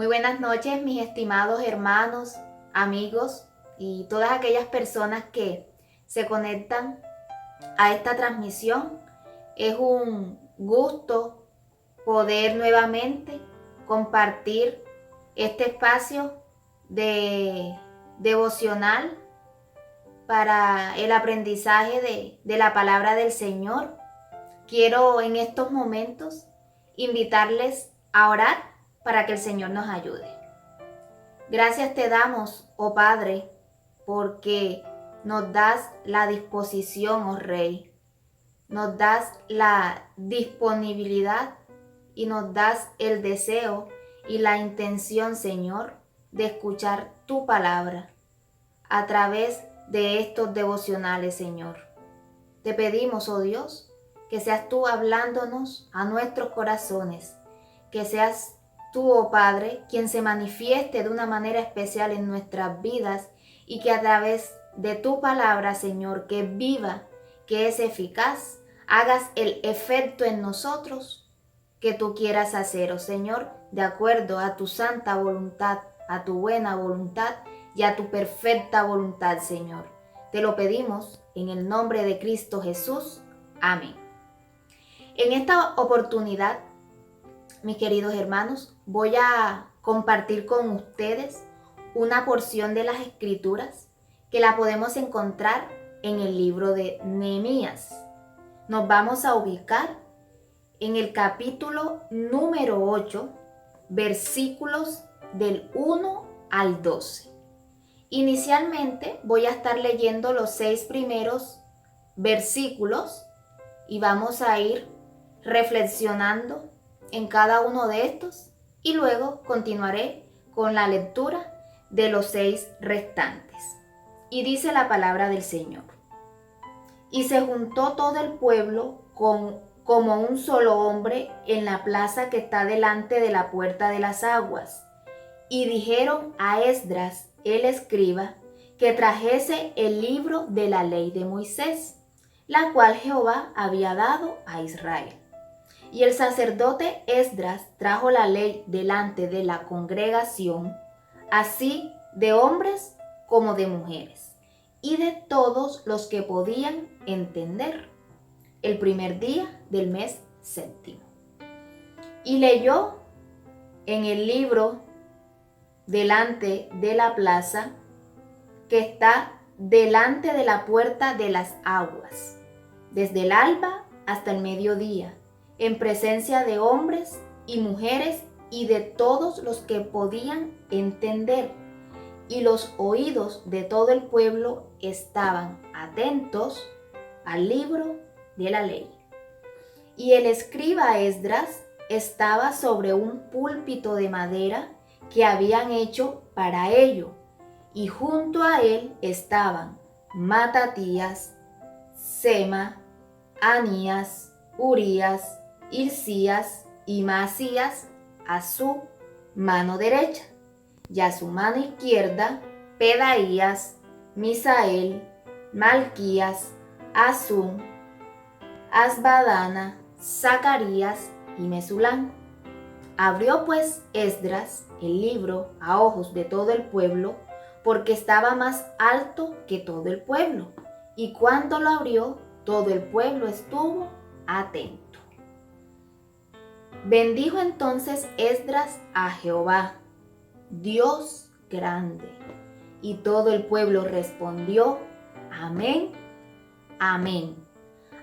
Muy buenas noches, mis estimados hermanos, amigos y todas aquellas personas que se conectan a esta transmisión. Es un gusto poder nuevamente compartir este espacio de devocional para el aprendizaje de la palabra del Señor. Quiero en estos momentos invitarles a orar para que el Señor nos ayude. Gracias te damos, oh Padre, porque nos das la disposición, oh Rey, nos das la disponibilidad y nos das el deseo y la intención, Señor, de escuchar tu palabra a través de estos devocionales, Señor. Te pedimos, oh Dios, que seas tú hablándonos a nuestros corazones, que seas tú, oh Padre, quien se manifieste de una manera especial en nuestras vidas y que a través de tu palabra, Señor, que es viva, que es eficaz, hagas el efecto en nosotros que tú quieras hacer, oh Señor, de acuerdo a tu santa voluntad, a tu buena voluntad y a tu perfecta voluntad, Señor. Te lo pedimos en el nombre de Cristo Jesús. Amén. En esta oportunidad, mis queridos hermanos, voy a compartir con ustedes una porción de las Escrituras que la podemos encontrar en el libro de Nehemías. Nos vamos a ubicar en el capítulo número 8, versículos del 1 al 12. Inicialmente voy a estar leyendo los 6 primeros versículos y vamos a ir reflexionando en cada uno de estos y luego continuaré con la lectura de los 6 restantes. Y dice la palabra del Señor: y se juntó todo el pueblo como un solo hombre en la plaza que está delante de la puerta de las aguas, y dijeron a Esdras el escriba que trajese el libro de la ley de Moisés, la cual Jehová había dado a Israel. Y el sacerdote Esdras trajo la ley delante de la congregación, así de hombres como de mujeres, y de todos los que podían entender, el primer día del mes séptimo. Y leyó en el libro delante de la plaza que está delante de la puerta de las aguas, desde el alba hasta el mediodía, en presencia de hombres y mujeres y de todos los que podían entender, y los oídos de todo el pueblo estaban atentos al libro de la ley. Y el escriba Esdras estaba sobre un púlpito de madera que habían hecho para ello, y junto a él estaban Matatías, Sema, Anías, Urías, Hilcías y Maasías a su mano derecha, y a su mano izquierda Pedaías, Misael, Malquías, Azum, Asbadana, Zacarías y Mesulán. Abrió pues Esdras el libro a ojos de todo el pueblo, porque estaba más alto que todo el pueblo, y cuando lo abrió, todo el pueblo estuvo atento. Bendijo entonces Esdras a Jehová, Dios grande, y todo el pueblo respondió: amén, amén,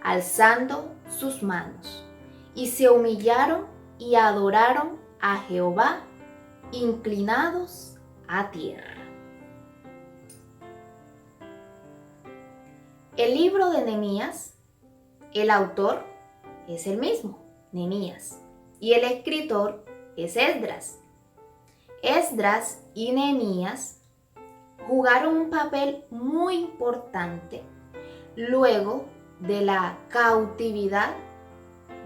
alzando sus manos, y se humillaron y adoraron a Jehová, inclinados a tierra. El libro de Nehemías, el autor es el mismo, Nehemías, y el escritor es Esdras. Esdras y Nehemías jugaron un papel muy importante luego de la cautividad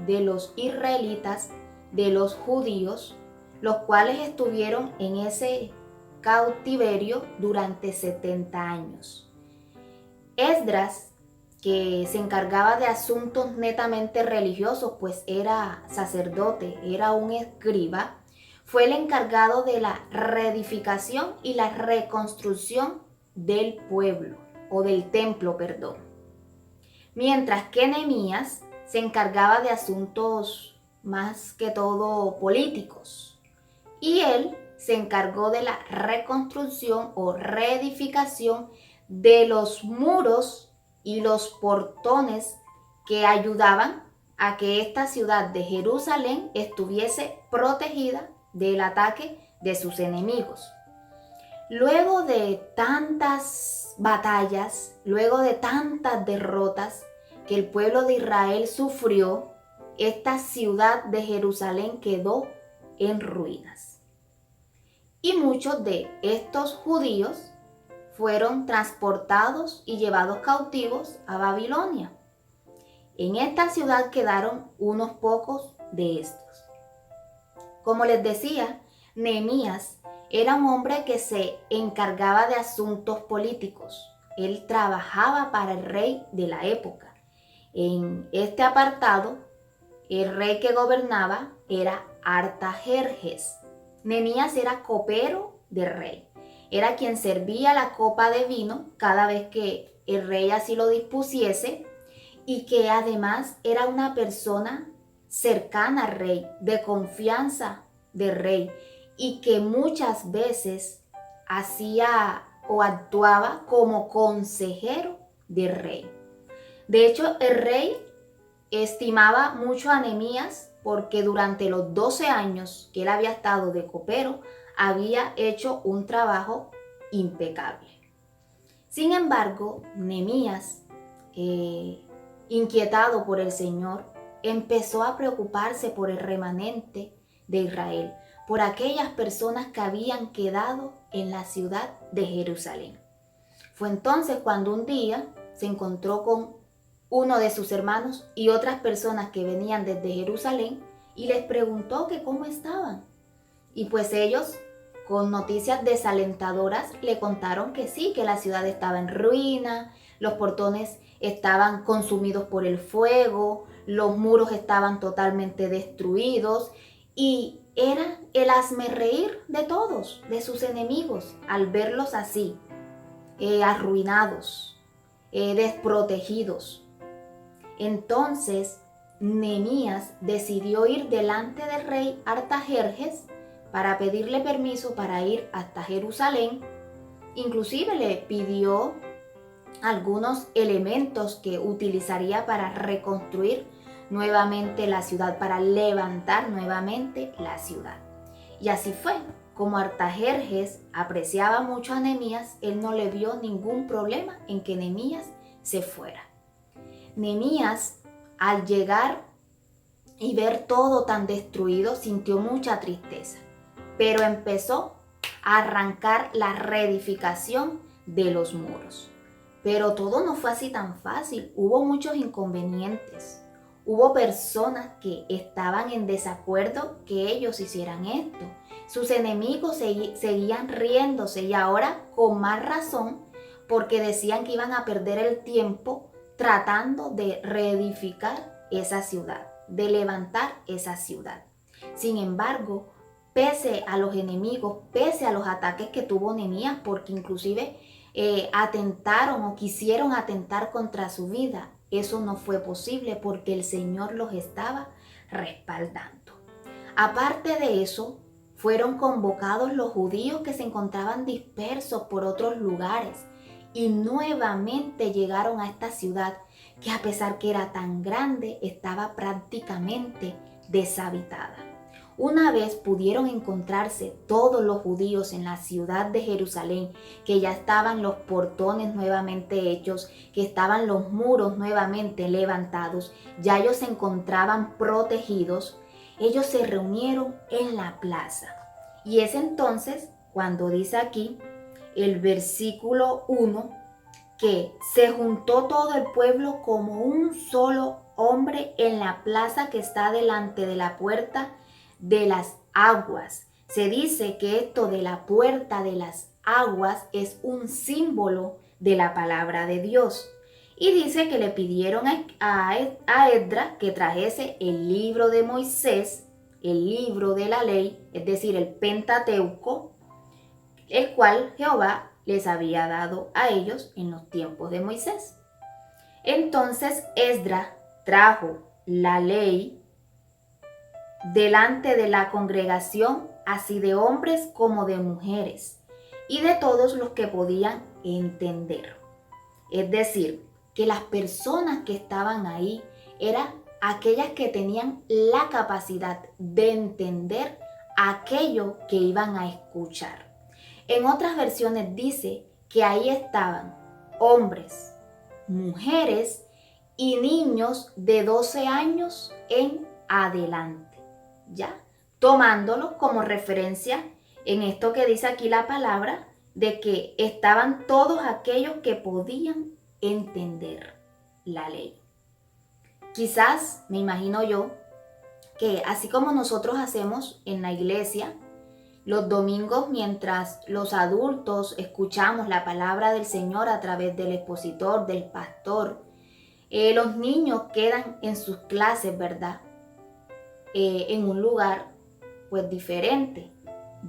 de los israelitas, de los judíos, los cuales estuvieron en ese cautiverio durante 70 años. Esdras, que se encargaba de asuntos netamente religiosos, pues era sacerdote, era un escriba, fue el encargado de la reedificación y la reconstrucción del pueblo, o del templo, perdón. Mientras que Nehemías se encargaba de asuntos más que todo políticos. Y él se encargó de la reconstrucción o reedificación de los muros y los portones que ayudaban a que esta ciudad de Jerusalén estuviese protegida del ataque de sus enemigos. Luego de tantas batallas, luego de tantas derrotas que el pueblo de Israel sufrió, esta ciudad de Jerusalén quedó en ruinas. Y muchos de estos judíos fueron transportados y llevados cautivos a Babilonia. En esta ciudad quedaron unos pocos de estos. Como les decía, Nehemías era un hombre que se encargaba de asuntos políticos. Él trabajaba para el rey de la época. En este apartado, el rey que gobernaba era Artajerjes. Nehemías era copero del rey. Era quien servía la copa de vino cada vez que el rey así lo dispusiese, y que además era una persona cercana al rey, de confianza del rey, y que muchas veces hacía o actuaba como consejero del rey. De hecho, el rey estimaba mucho a Nehemías porque durante los 12 años que él había estado de copero, había hecho un trabajo impecable. Sin embargo, Nehemías, inquietado por el Señor, empezó a preocuparse por el remanente de Israel, por aquellas personas que habían quedado en la ciudad de Jerusalén. Fue entonces cuando un día se encontró con uno de sus hermanos y otras personas que venían desde Jerusalén y les preguntó que cómo estaban. Y pues ellos, con noticias desalentadoras, le contaron que sí, que la ciudad estaba en ruina, los portones estaban consumidos por el fuego, los muros estaban totalmente destruidos y era el hazmerreír de todos, de sus enemigos, al verlos así, arruinados, desprotegidos. Entonces, Nehemías decidió ir delante del rey Artajerjes para pedirle permiso para ir hasta Jerusalén. Inclusive le pidió algunos elementos que utilizaría para reconstruir nuevamente la ciudad, para levantar nuevamente la ciudad. Y así fue. Como Artajerjes apreciaba mucho a Nehemías, él no le vio ningún problema en que Nehemías se fuera. Nehemías, al llegar y ver todo tan destruido, sintió mucha tristeza, pero empezó a arrancar la reedificación de los muros. Pero todo no fue así tan fácil, hubo muchos inconvenientes. Hubo personas que estaban en desacuerdo que ellos hicieran esto. Sus enemigos seguían riéndose y ahora con más razón porque decían que iban a perder el tiempo tratando de reedificar esa ciudad, de levantar esa ciudad. Sin embargo, pese a los enemigos, pese a los ataques que tuvo Nehemías, porque inclusive atentaron o quisieron atentar contra su vida, eso no fue posible porque el Señor los estaba respaldando. Aparte de eso, fueron convocados los judíos que se encontraban dispersos por otros lugares y nuevamente llegaron a esta ciudad que, a pesar que era tan grande, estaba prácticamente deshabitada. Una vez pudieron encontrarse todos los judíos en la ciudad de Jerusalén, que ya estaban los portones nuevamente hechos, que estaban los muros nuevamente levantados, ya ellos se encontraban protegidos, ellos se reunieron en la plaza. Y es entonces cuando dice aquí el versículo 1, que se juntó todo el pueblo como un solo hombre en la plaza que está delante de la puerta de las aguas. Se dice que esto de la puerta de las aguas es un símbolo de la palabra de Dios. Y dice que le pidieron a Esdras que trajese el libro de Moisés el libro de la ley, es decir, el Pentateuco, el cual Jehová les había dado a ellos en los tiempos de Moisés. Entonces Esdras trajo la ley delante de la congregación, así de hombres como de mujeres, y de todos los que podían entender. Es decir, que las personas que estaban ahí eran aquellas que tenían la capacidad de entender aquello que iban a escuchar. En otras versiones dice que ahí estaban hombres, mujeres y niños de 12 años en adelante, ¿ya? Tomándolo como referencia en esto que dice aquí la palabra, de que estaban todos aquellos que podían entender la ley. Quizás, me imagino yo, que así como nosotros hacemos en la iglesia, los domingos mientras los adultos escuchamos la palabra del Señor a través del expositor, del pastor, los niños quedan en sus clases, ¿verdad? En un lugar pues diferente.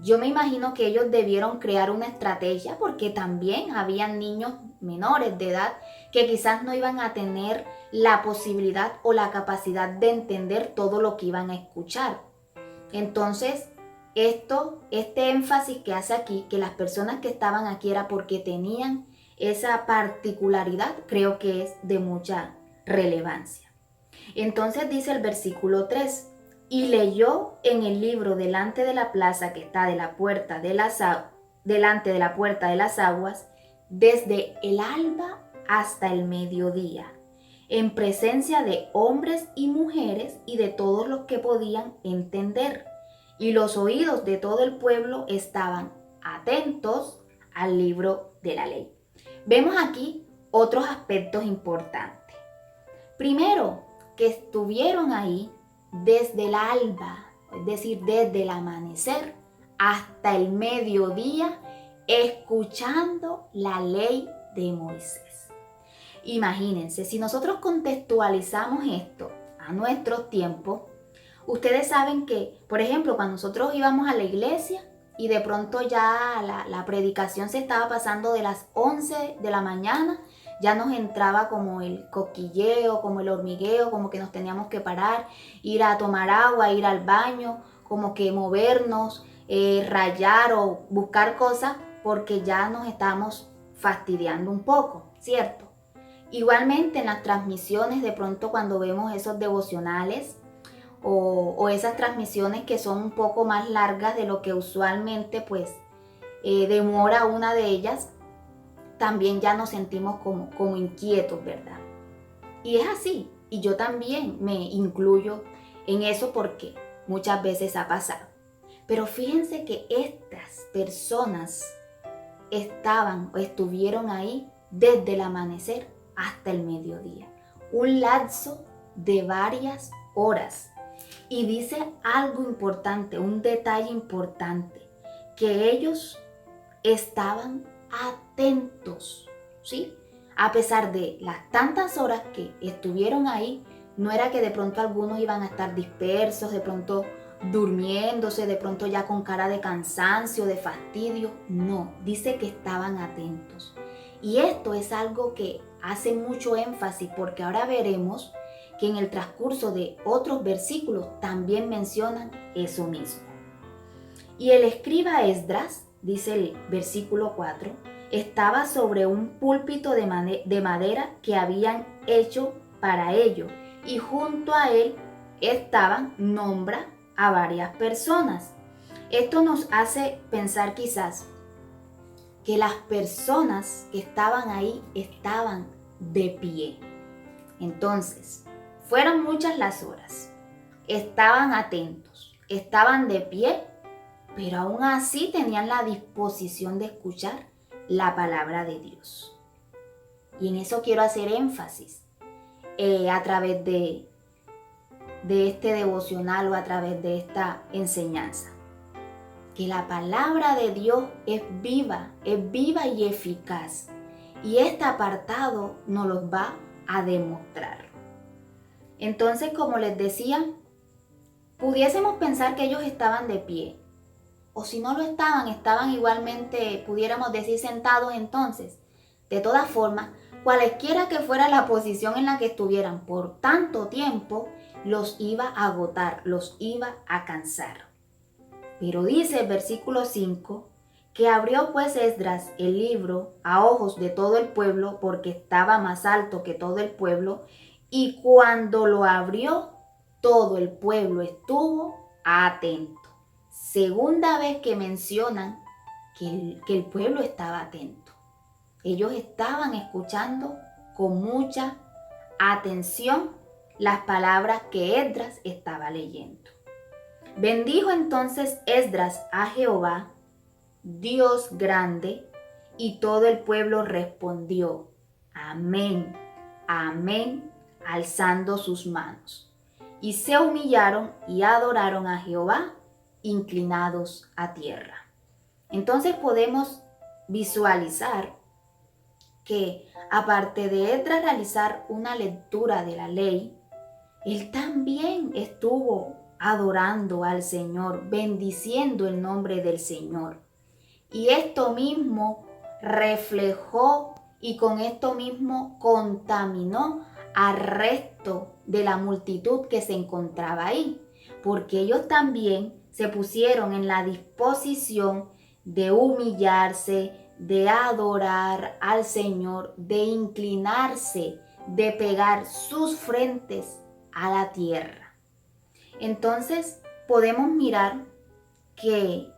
Yo me imagino que ellos debieron crear una estrategia porque también habían niños menores de edad que quizás no iban a tener la posibilidad o la capacidad de entender todo lo que iban a escuchar. Entonces, este énfasis que hace aquí, que las personas que estaban aquí era porque tenían esa particularidad, creo que es de mucha relevancia. Entonces dice el versículo 3, y leyó en el libro delante de la plaza que está delante de la puerta de las aguas, desde el alba hasta el mediodía, en presencia de hombres y mujeres y de todos los que podían entender. Y los oídos de todo el pueblo estaban atentos al libro de la ley. Vemos aquí otros aspectos importantes. Primero, que estuvieron ahí desde el alba, es decir, desde el amanecer hasta el mediodía, escuchando la ley de Moisés. Imagínense, si nosotros contextualizamos esto a nuestros tiempos, ustedes saben que, por ejemplo, cuando nosotros íbamos a la iglesia y de pronto ya la predicación se estaba pasando de las 11 de la mañana, ya nos entraba como el cosquilleo, como el hormigueo, como que nos teníamos que parar, ir a tomar agua, ir al baño, como que movernos, rayar o buscar cosas, porque ya nos estamos fastidiando un poco, ¿cierto? Igualmente en las transmisiones, de pronto cuando vemos esos devocionales o esas transmisiones que son un poco más largas de lo que usualmente pues demora una de ellas, también ya nos sentimos como inquietos, ¿verdad? Y es así, y yo también me incluyo en eso porque muchas veces ha pasado. Pero fíjense que estas personas estuvieron ahí desde el amanecer hasta el mediodía, un lapso de varias horas. Y dice algo importante, un detalle importante, que ellos estaban atentos, ¿sí? A pesar de las tantas horas que estuvieron ahí, no era que de pronto algunos iban a estar dispersos, de pronto durmiéndose, de pronto ya con cara de cansancio, de fastidio. No, dice que estaban atentos. Y esto es algo que hace mucho énfasis porque ahora veremos que en el transcurso de otros versículos también mencionan eso mismo. Y el escriba Esdras, dice el versículo 4, estaba sobre un púlpito de madera que habían hecho para ello, y junto a él nombra a varias personas. Esto nos hace pensar quizás que las personas que estaban ahí estaban de pie. Entonces, fueron muchas las horas, estaban atentos, estaban de pie, pero aún así tenían la disposición de escuchar la palabra de Dios. Y en eso quiero hacer énfasis a través de este devocional o a través de esta enseñanza. Que la palabra de Dios es viva y eficaz. Y este apartado nos lo va a demostrar. Entonces, como les decía, pudiésemos pensar que ellos estaban de pie, o si no lo estaban, estaban igualmente, pudiéramos decir, sentados entonces. De todas formas, cualesquiera que fuera la posición en la que estuvieran por tanto tiempo, los iba a agotar, los iba a cansar. Pero dice el versículo 5, que abrió pues Esdras el libro a ojos de todo el pueblo, porque estaba más alto que todo el pueblo, y cuando lo abrió, todo el pueblo estuvo atento. Segunda vez que mencionan que el pueblo estaba atento. Ellos estaban escuchando con mucha atención las palabras que Esdras estaba leyendo. Bendijo entonces Esdras a Jehová, Dios grande, y todo el pueblo respondió, amén, amén, alzando sus manos. Y se humillaron y adoraron a Jehová, inclinados a tierra. Entonces podemos visualizar que aparte de Esdras realizar una lectura de la ley, él también estuvo adorando al Señor, bendiciendo el nombre del Señor. Y esto mismo reflejó y con esto mismo contaminó al resto de la multitud que se encontraba ahí, porque ellos también se pusieron en la disposición de humillarse, de adorar al Señor, de inclinarse, de pegar sus frentes a la tierra. Entonces podemos mirar que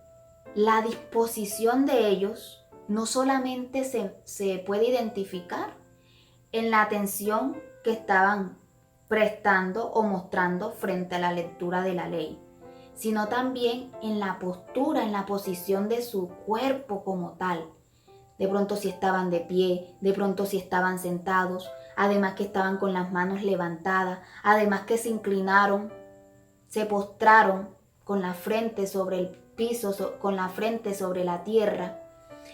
la disposición de ellos no solamente se puede identificar en la atención que estaban prestando o mostrando frente a la lectura de la ley, sino también en la postura, en la posición de su cuerpo como tal. De pronto si estaban de pie, de pronto si estaban sentados, además que estaban con las manos levantadas, además que se inclinaron, se postraron con la frente sobre el piso, con la frente sobre la tierra.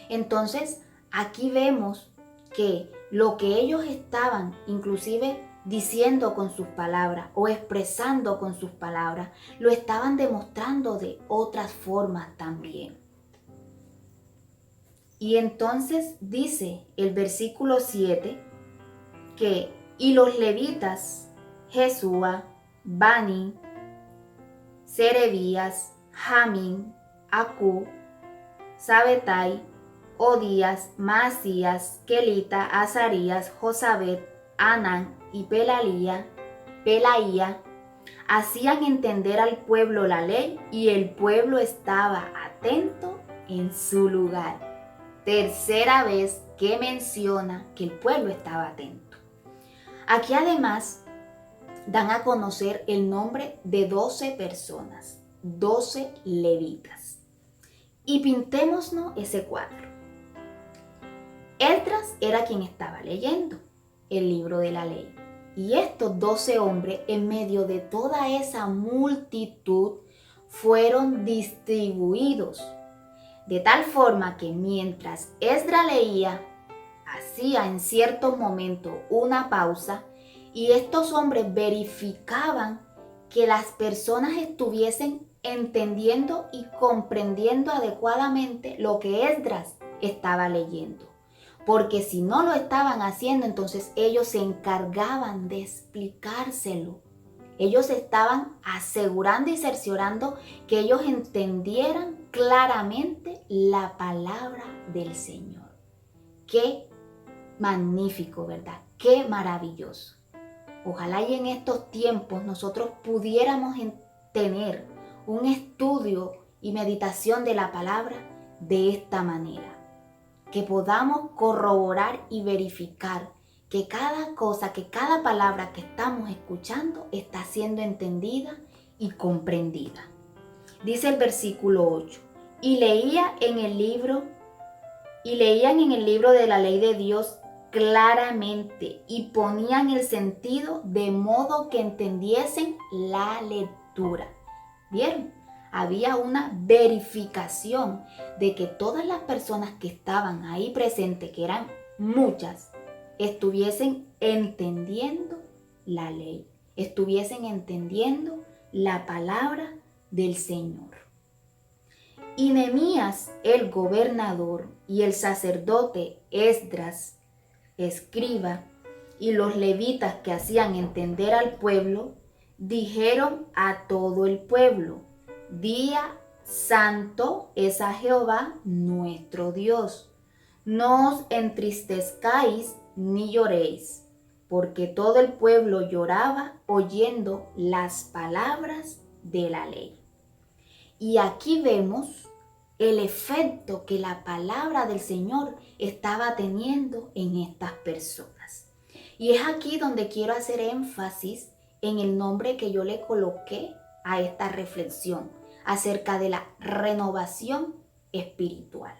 Entonces aquí vemos que lo que ellos estaban inclusive diciendo con sus palabras o expresando con sus palabras, lo estaban demostrando de otras formas también. Y entonces dice el versículo 7 que y los levitas, Jesúa, Bani, Serebías, Jamín, Acú, Sabetai, Odías, Masías, Kelita, Azarías, Josabet, Anán y Pelaía, hacían entender al pueblo la ley y el pueblo estaba atento en su lugar. Tercera vez que menciona que el pueblo estaba atento. Aquí además dan a conocer el nombre de 12 personas, 12 levitas. Y pintémonos ese cuadro. Esdras era quien estaba leyendo el libro de la ley. Y estos 12 hombres, en medio de toda esa multitud, fueron distribuidos. De tal forma que mientras Esdras leía, hacía en cierto momento una pausa y estos hombres verificaban que las personas estuviesen entendiendo y comprendiendo adecuadamente lo que Esdras estaba leyendo. Porque si no lo estaban haciendo, entonces ellos se encargaban de explicárselo. Ellos estaban asegurando y cerciorando que ellos entendieran claramente la palabra del Señor. Qué magnífico, ¿verdad? Qué maravilloso. Ojalá y en estos tiempos nosotros pudiéramos tener un estudio y meditación de la palabra de esta manera. Que podamos corroborar y verificar que cada cosa, que cada palabra que estamos escuchando está siendo entendida y comprendida. Dice el versículo 8, y leían en el libro de la ley de Dios claramente y ponían el sentido de modo que entendiesen la lectura. ¿Vieron? Había una verificación de que todas las personas que estaban ahí presentes, que eran muchas, estuviesen entendiendo la ley, estuviesen entendiendo la palabra del Señor. Y Nehemías, el gobernador, y el sacerdote Esdras, escriba, y los levitas que hacían entender al pueblo, dijeron a todo el pueblo: Día santo es a Jehová nuestro Dios. No os entristezcáis ni lloréis, porque todo el pueblo lloraba oyendo las palabras de la ley. Y aquí vemos el efecto que la palabra del Señor estaba teniendo en estas personas. Y es aquí donde quiero hacer énfasis en el nombre que yo le coloqué a esta reflexión acerca de la renovación espiritual.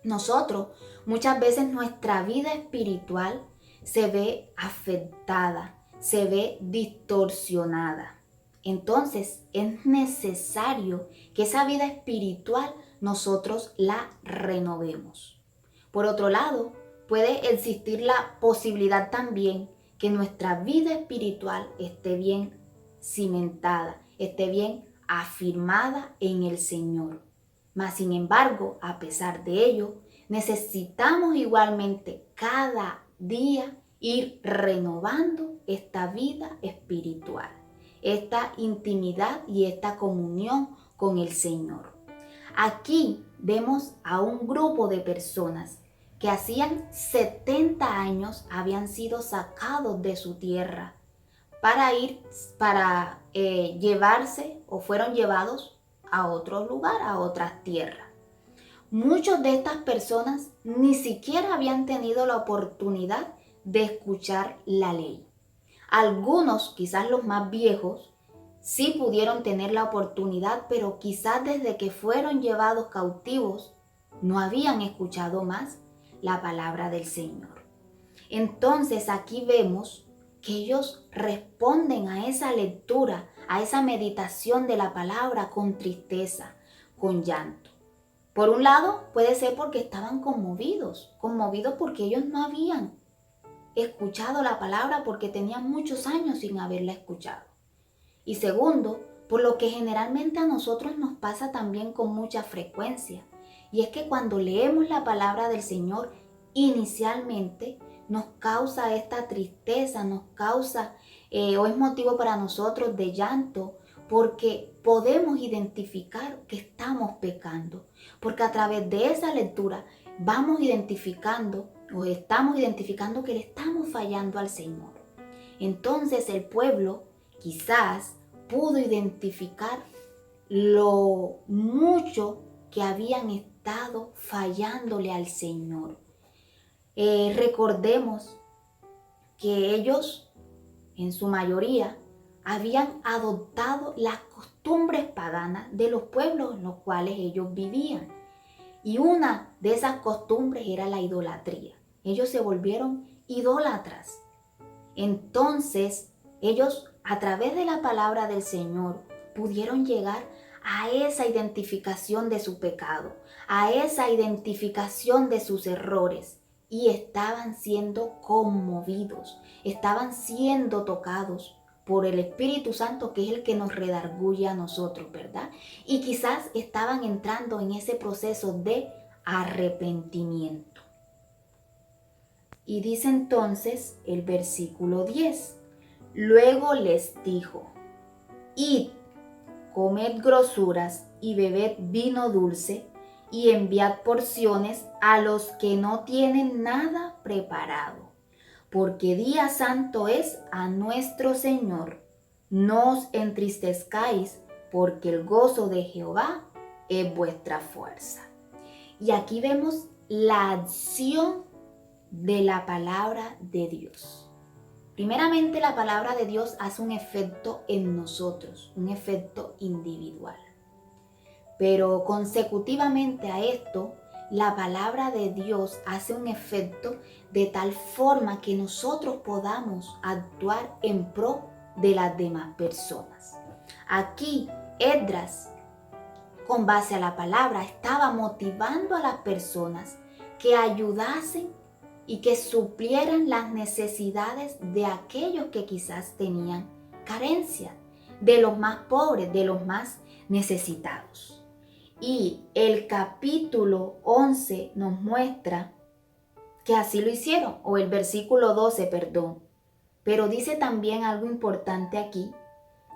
Nosotros, muchas veces nuestra vida espiritual se ve afectada, se ve distorsionada. Entonces es necesario que esa vida espiritual nosotros la renovemos. Por otro lado, puede existir la posibilidad también que nuestra vida espiritual esté bien cimentada, esté bien afirmada en el Señor. Mas, sin embargo, a pesar de ello, necesitamos igualmente cada día ir renovando esta vida espiritual, esta intimidad y esta comunión con el Señor. Aquí vemos a un grupo de personas que hacían 70 años habían sido sacados de su tierra para llevarse o fueron llevados a otro lugar, a otras tierras. Muchas de estas personas ni siquiera habían tenido la oportunidad de escuchar la ley. Algunos, quizás los más viejos, sí pudieron tener la oportunidad, pero quizás desde que fueron llevados cautivos no habían escuchado más la palabra del Señor. Entonces aquí vemos que ellos responden a esa lectura, a esa meditación de la palabra con tristeza, con llanto. Por un lado, puede ser porque estaban conmovidos porque ellos no habían escuchado la palabra, porque tenían muchos años sin haberla escuchado. Y segundo, por lo que generalmente a nosotros nos pasa también con mucha frecuencia, y es que cuando leemos la palabra del Señor, inicialmente nos causa esta tristeza, nos causa o es motivo para nosotros de llanto, porque podemos identificar que estamos pecando, porque a través de esa lectura vamos identificando o estamos identificando que le estamos fallando al Señor. Entonces el pueblo quizás pudo identificar lo mucho que habían estado fallándole al Señor. Recordemos que ellos, en su mayoría, habían adoptado las costumbres paganas de los pueblos en los cuales ellos vivían. Y una de esas costumbres era la idolatría. Ellos se volvieron idólatras. Entonces, ellos, a través de la palabra del Señor, pudieron llegar a esa identificación de su pecado, a esa identificación de sus errores, y estaban siendo conmovidos, estaban siendo tocados por el Espíritu Santo, que es el que nos redarguye a nosotros, ¿verdad? Y quizás estaban entrando en ese proceso de arrepentimiento. Y dice entonces el versículo 10, luego les dijo: id, comed grosuras y bebed vino dulce, y enviad porciones a los que no tienen nada preparado, porque día santo es a nuestro Señor. No os entristezcáis, porque el gozo de Jehová es vuestra fuerza. Y aquí vemos la acción de la palabra de Dios. Primeramente, la palabra de Dios hace un efecto en nosotros, un efecto individual. Pero consecutivamente a esto, la palabra de Dios hace un efecto de tal forma que nosotros podamos actuar en pro de las demás personas. Aquí, Esdras, con base a la palabra, estaba motivando a las personas que ayudasen y que suplieran las necesidades de aquellos que quizás tenían carencia, de los más pobres, de los más necesitados. Y el capítulo 11 nos muestra que así lo hicieron, o el versículo 12, perdón. Pero dice también algo importante aquí,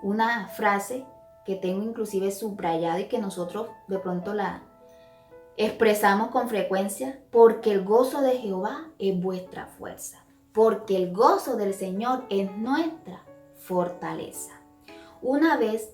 una frase que tengo inclusive subrayada y que nosotros de pronto la expresamos con frecuencia: porque el gozo de Jehová es vuestra fuerza, porque el gozo del Señor es nuestra fortaleza. Una vez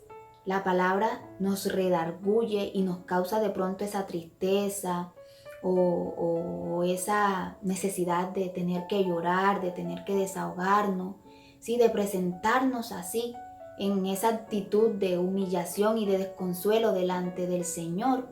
la palabra nos redarguye y nos causa de pronto esa tristeza o esa necesidad de tener que llorar, de tener que desahogarnos, ¿sí? De presentarnos así en esa actitud de humillación y de desconsuelo delante del Señor.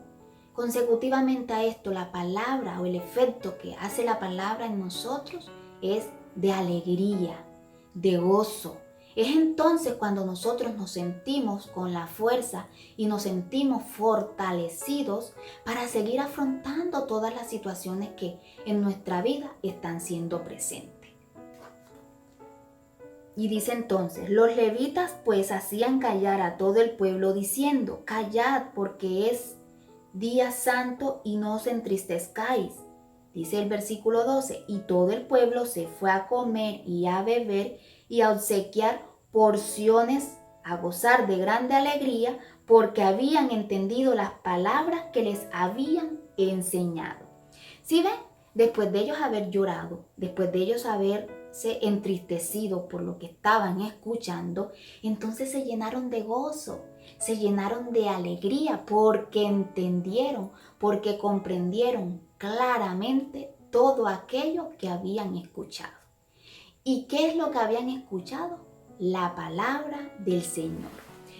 Consecutivamente a esto, la palabra o el efecto que hace la palabra en nosotros es de alegría, de gozo. Es entonces cuando nosotros nos sentimos con la fuerza y nos sentimos fortalecidos para seguir afrontando todas las situaciones que en nuestra vida están siendo presentes. Y dice entonces: los levitas pues hacían callar a todo el pueblo diciendo: callad, porque es día santo y no os entristezcáis. Dice el versículo 12: y todo el pueblo se fue a comer y a beber y a obsequiar porciones, a gozar de grande alegría, porque habían entendido las palabras que les habían enseñado. ¿Sí ven? Después de ellos haber llorado, después de ellos haberse entristecido por lo que estaban escuchando, entonces se llenaron de gozo, se llenaron de alegría, porque entendieron, porque comprendieron claramente todo aquello que habían escuchado. ¿Y qué es lo que habían escuchado? La palabra del Señor.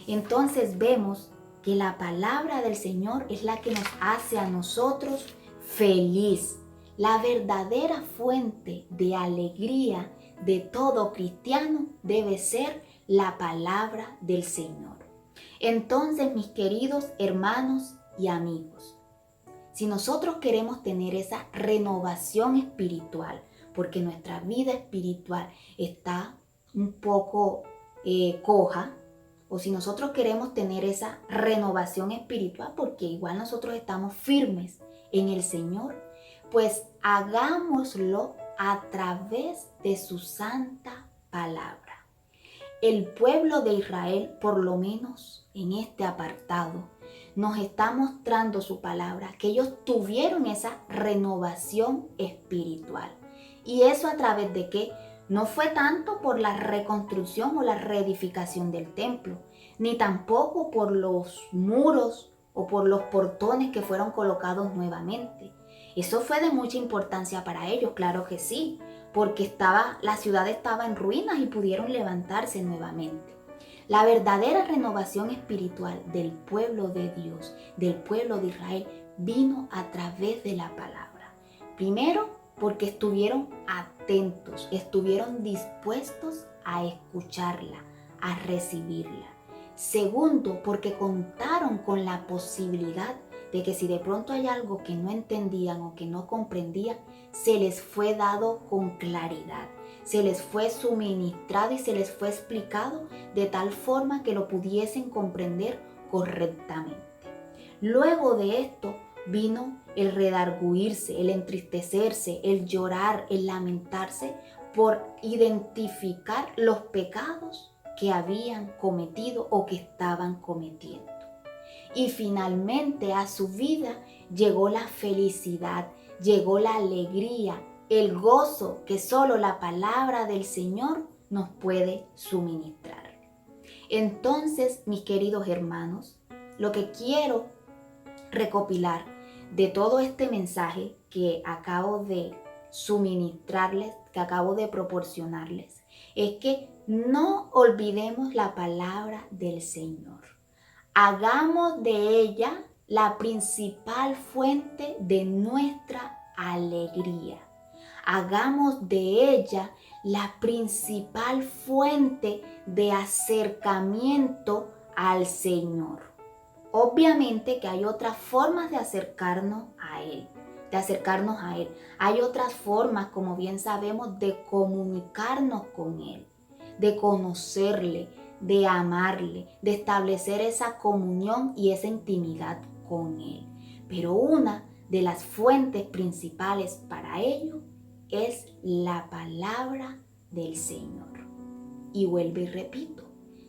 Entonces vemos que la palabra del Señor es la que nos hace a nosotros feliz. La verdadera fuente de alegría de todo cristiano debe ser la palabra del Señor. Entonces, mis queridos hermanos y amigos, si nosotros queremos tener esa renovación espiritual, porque nuestra vida espiritual está un poco coja, o si nosotros queremos tener esa renovación espiritual, porque igual nosotros estamos firmes en el Señor, pues hagámoslo a través de su santa palabra. El pueblo de Israel, por lo menos en este apartado, nos está mostrando su palabra, que ellos tuvieron esa renovación espiritual. ¿Y eso a través de qué? No fue tanto por la reconstrucción o la reedificación del templo, ni tampoco por los muros o por los portones que fueron colocados nuevamente. Eso fue de mucha importancia para ellos, claro que sí, porque la ciudad estaba en ruinas y pudieron levantarse nuevamente. La verdadera renovación espiritual del pueblo de Dios, del pueblo de Israel, vino a través de la palabra. Primero, porque estuvieron atentos, estuvieron dispuestos a escucharla, a recibirla. Segundo, porque contaron con la posibilidad de que si de pronto hay algo que no entendían o que no comprendían, se les fue dado con claridad, se les fue suministrado y se les fue explicado de tal forma que lo pudiesen comprender correctamente. Luego de esto vino el redarguirse, el entristecerse, el llorar, el lamentarse por identificar los pecados que habían cometido o que estaban cometiendo. Y finalmente a su vida llegó la felicidad, llegó la alegría, el gozo que solo la palabra del Señor nos puede suministrar. Entonces, mis queridos hermanos, lo que quiero recopilar de todo este mensaje que acabo de suministrarles, que acabo de proporcionarles, es que no olvidemos la palabra del Señor. Hagamos de ella la principal fuente de nuestra alegría. Hagamos de ella la principal fuente de acercamiento al Señor. Obviamente que hay otras formas de acercarnos a Él, Hay otras formas, como bien sabemos, de comunicarnos con Él, de conocerle, de amarle, de establecer esa comunión y esa intimidad con Él. Pero una de las fuentes principales para ello es la palabra del Señor. Y vuelvo y repito,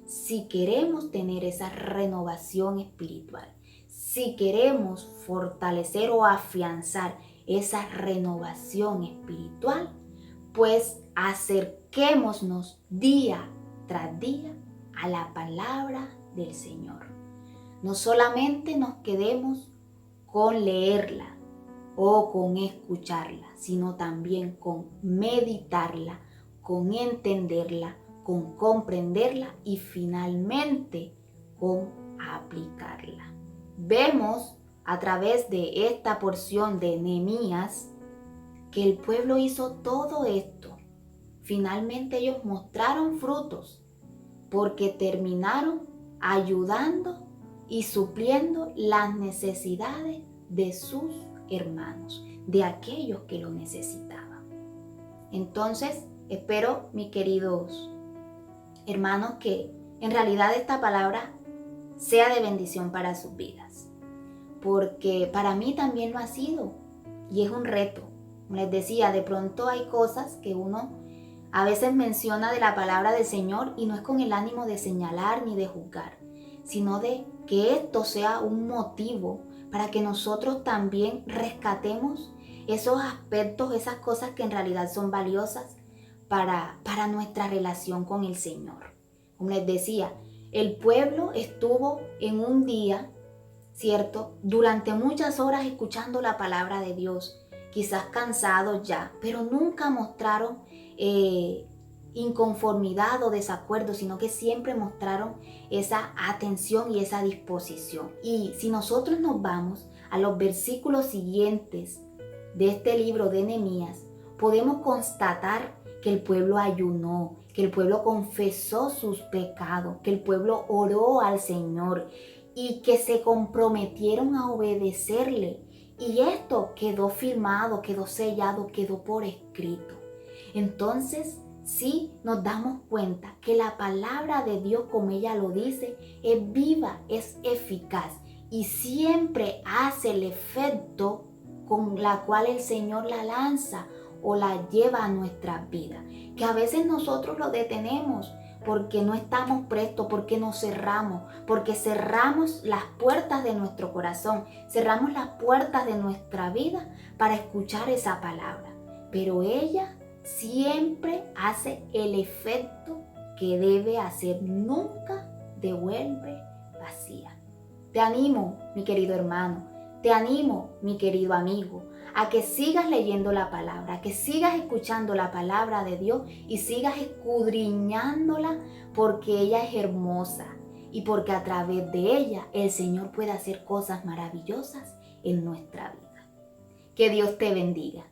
si queremos tener esa renovación espiritual, si queremos fortalecer o afianzar esa renovación espiritual, pues acerquémonos día tras día a la palabra del Señor. No solamente nos quedemos con leerla o con escucharla, sino también con meditarla, con entenderla, con comprenderla y finalmente con aplicarla. Vemos a través de esta porción de Nehemías que el pueblo hizo todo esto. Finalmente ellos mostraron frutos porque terminaron ayudando y supliendo las necesidades de sus hermanos, de aquellos que lo necesitaban. Entonces, espero, mis queridos hermanos, que en realidad esta palabra sea de bendición para sus vidas, porque para mí también lo ha sido y es un reto. Como les decía, de pronto hay cosas que uno a veces menciona de la palabra del Señor y no es con el ánimo de señalar ni de juzgar, sino de que esto sea un motivo para que nosotros también rescatemos esos aspectos, esas cosas que en realidad son valiosas para nuestra relación con el Señor. Como les decía, el pueblo estuvo en un día, ¿cierto?, durante muchas horas escuchando la palabra de Dios, quizás cansados ya, pero nunca mostraron inconformidad o desacuerdo, sino que siempre mostraron esa atención y esa disposición. Y si nosotros nos vamos a los versículos siguientes de este libro de Nehemías, podemos constatar que el pueblo ayunó, que el pueblo confesó sus pecados, que el pueblo oró al Señor y que se comprometieron a obedecerle. Y esto quedó firmado, quedó sellado, quedó por escrito. Entonces, sí nos damos cuenta que la palabra de Dios, como ella lo dice, es viva, es eficaz y siempre hace el efecto con la cual el Señor la lanza o la lleva a nuestras vidas. Que a veces nosotros lo detenemos porque no estamos prestos, porque nos cerramos, porque cerramos las puertas de nuestro corazón, cerramos las puertas de nuestra vida para escuchar esa palabra. Pero ella siempre hace el efecto que debe hacer, nunca devuelve vacía. Te animo, mi querido hermano, te animo, mi querido amigo, a que sigas leyendo la palabra, a que sigas escuchando la palabra de Dios y sigas escudriñándola, porque ella es hermosa y porque a través de ella el Señor puede hacer cosas maravillosas en nuestra vida. Que Dios te bendiga.